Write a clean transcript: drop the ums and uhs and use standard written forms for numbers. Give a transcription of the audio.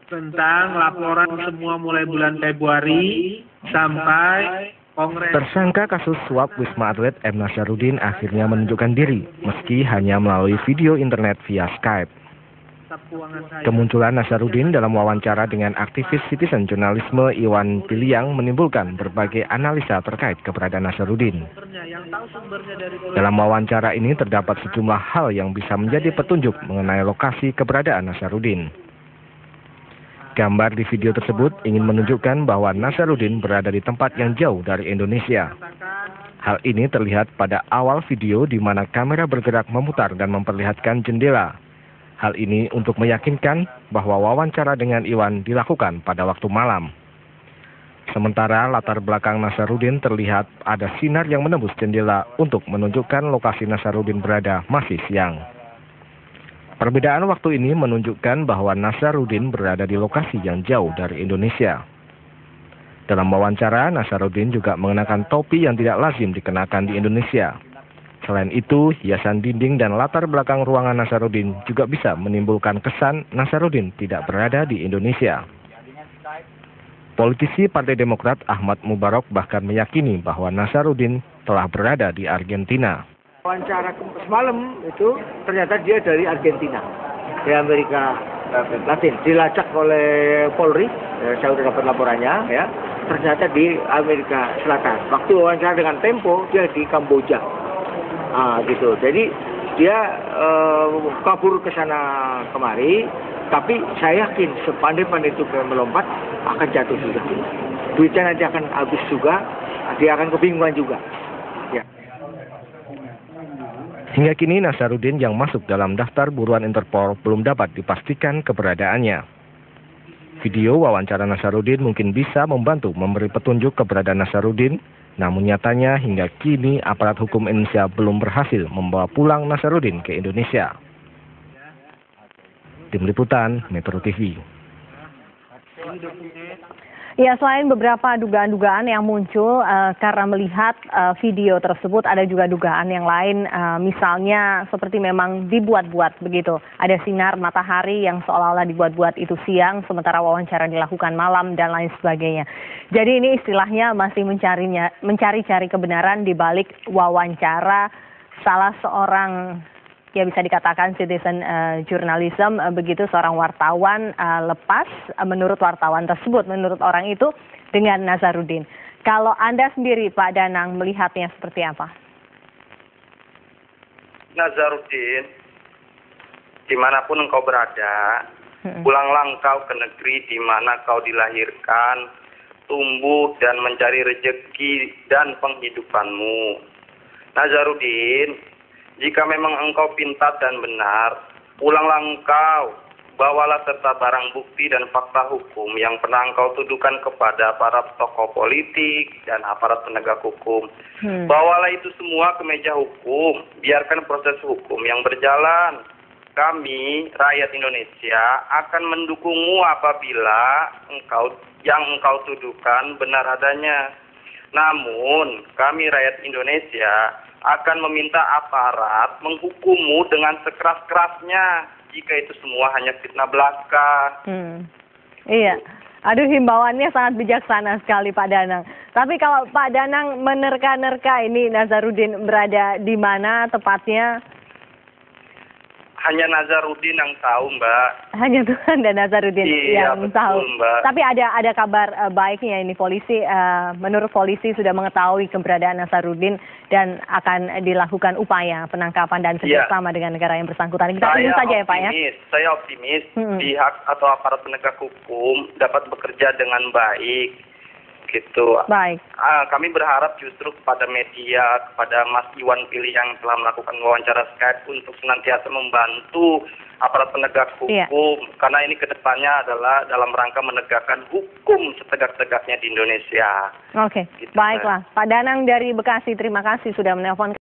tentang laporan semua mulai bulan Februari sampai Kongres. Tersangka kasus suap Wisma Atlet M. Nazarudin akhirnya menunjukkan diri, meski hanya melalui video internet via Skype. Kemunculan Nazarudin dalam wawancara dengan aktivis citizen jurnalisme Iwan Piliang menimbulkan berbagai analisa terkait keberadaan Nazarudin. Dalam wawancara ini terdapat sejumlah hal yang bisa menjadi petunjuk mengenai lokasi keberadaan Nazarudin. Gambar di video tersebut ingin menunjukkan bahwa Nazarudin berada di tempat yang jauh dari Indonesia. Hal ini terlihat pada awal video di mana kamera bergerak memutar dan memperlihatkan jendela. Hal ini untuk meyakinkan bahwa wawancara dengan Iwan dilakukan pada waktu malam. Sementara latar belakang Nazarudin terlihat ada sinar yang menembus jendela untuk menunjukkan lokasi Nazarudin berada masih siang. Perbedaan waktu ini menunjukkan bahwa Nazarudin berada di lokasi yang jauh dari Indonesia. Dalam wawancara, Nazarudin juga mengenakan topi yang tidak lazim dikenakan di Indonesia. Selain itu, hiasan dinding dan latar belakang ruangan Nazarudin juga bisa menimbulkan kesan Nazarudin tidak berada di Indonesia. Politisi Partai Demokrat Ahmad Mubarok bahkan meyakini bahwa Nazarudin telah berada di Argentina. Wawancara semalam itu ternyata dia dari Argentina, di Amerika Latin, dilacak oleh Polri, saya sudah dapat laporannya, ya. Ternyata di Amerika Selatan. Waktu wawancara dengan Tempo dia di Kamboja, gitu. Jadi dia kabur ke sana kemari, tapi saya yakin sepandai-pandai itu melompat akan jatuh juga. Duitnya nanti akan habis juga, dia akan kebingungan juga. Ya. Hingga kini Nazarudin yang masuk dalam daftar buruan Interpol belum dapat dipastikan keberadaannya. Video wawancara Nazarudin mungkin bisa membantu memberi petunjuk keberadaan Nazarudin, namun nyatanya hingga kini aparat hukum Indonesia belum berhasil membawa pulang Nazarudin ke Indonesia. Tim Liputan Metro TV. Ya, selain beberapa dugaan-dugaan yang muncul karena melihat video tersebut, ada juga dugaan yang lain, misalnya seperti memang dibuat-buat begitu. Ada sinar matahari yang seolah-olah dibuat-buat itu siang, sementara wawancara dilakukan malam dan lain sebagainya. Jadi ini istilahnya masih mencari-cari kebenaran di balik wawancara salah seorang, ya bisa dikatakan citizen journalism, begitu, seorang wartawan lepas menurut wartawan tersebut, menurut orang itu dengan Nazarudin. Kalau Anda sendiri Pak Danang melihatnya seperti apa? Nazarudin, dimanapun engkau berada, pulanglah engkau ke negeri di mana kau dilahirkan, tumbuh dan mencari rejeki dan penghidupanmu. Nazarudin, jika memang engkau pintar dan benar, pulanglah engkau, bawalah serta barang bukti dan fakta hukum yang pernah engkau tuduhkan kepada para tokoh politik dan aparat penegak hukum. Bawalah itu semua ke meja hukum, biarkan proses hukum yang berjalan. Kami, rakyat Indonesia, akan mendukungmu apabila yang engkau tuduhkan benar adanya. Namun, kami rakyat Indonesia akan meminta aparat menghukummu dengan sekeras-kerasnya jika itu semua hanya fitnah belaka. Iya, aduh, himbauannya sangat bijaksana sekali Pak Danang. Tapi kalau Pak Danang menerka-nerka ini Nazarudin berada di mana tepatnya? Hanya Nazarudin yang tahu, Mbak. Hanya Tuhan dan Nazarudin yang betul, tahu. Mbak. Tapi ada kabar baiknya ini, polisi, menurut polisi sudah mengetahui keberadaan Nazarudin dan akan dilakukan upaya penangkapan dan kerjasama dengan negara yang bersangkutan. Kita tunggu saja ya Pak ya. Saya optimis pihak atau aparat penegak hukum dapat bekerja dengan baik. Gitu. Baik. Kami berharap justru kepada media, kepada Mas Iwan Pilih yang telah melakukan wawancara Skype untuk senantiasa membantu aparat penegak hukum, karena ini kedepannya adalah dalam rangka menegakkan hukum setegak-tegaknya di Indonesia. Oke, gitu, baiklah. Pak Danang dari Bekasi, terima kasih sudah menelpon.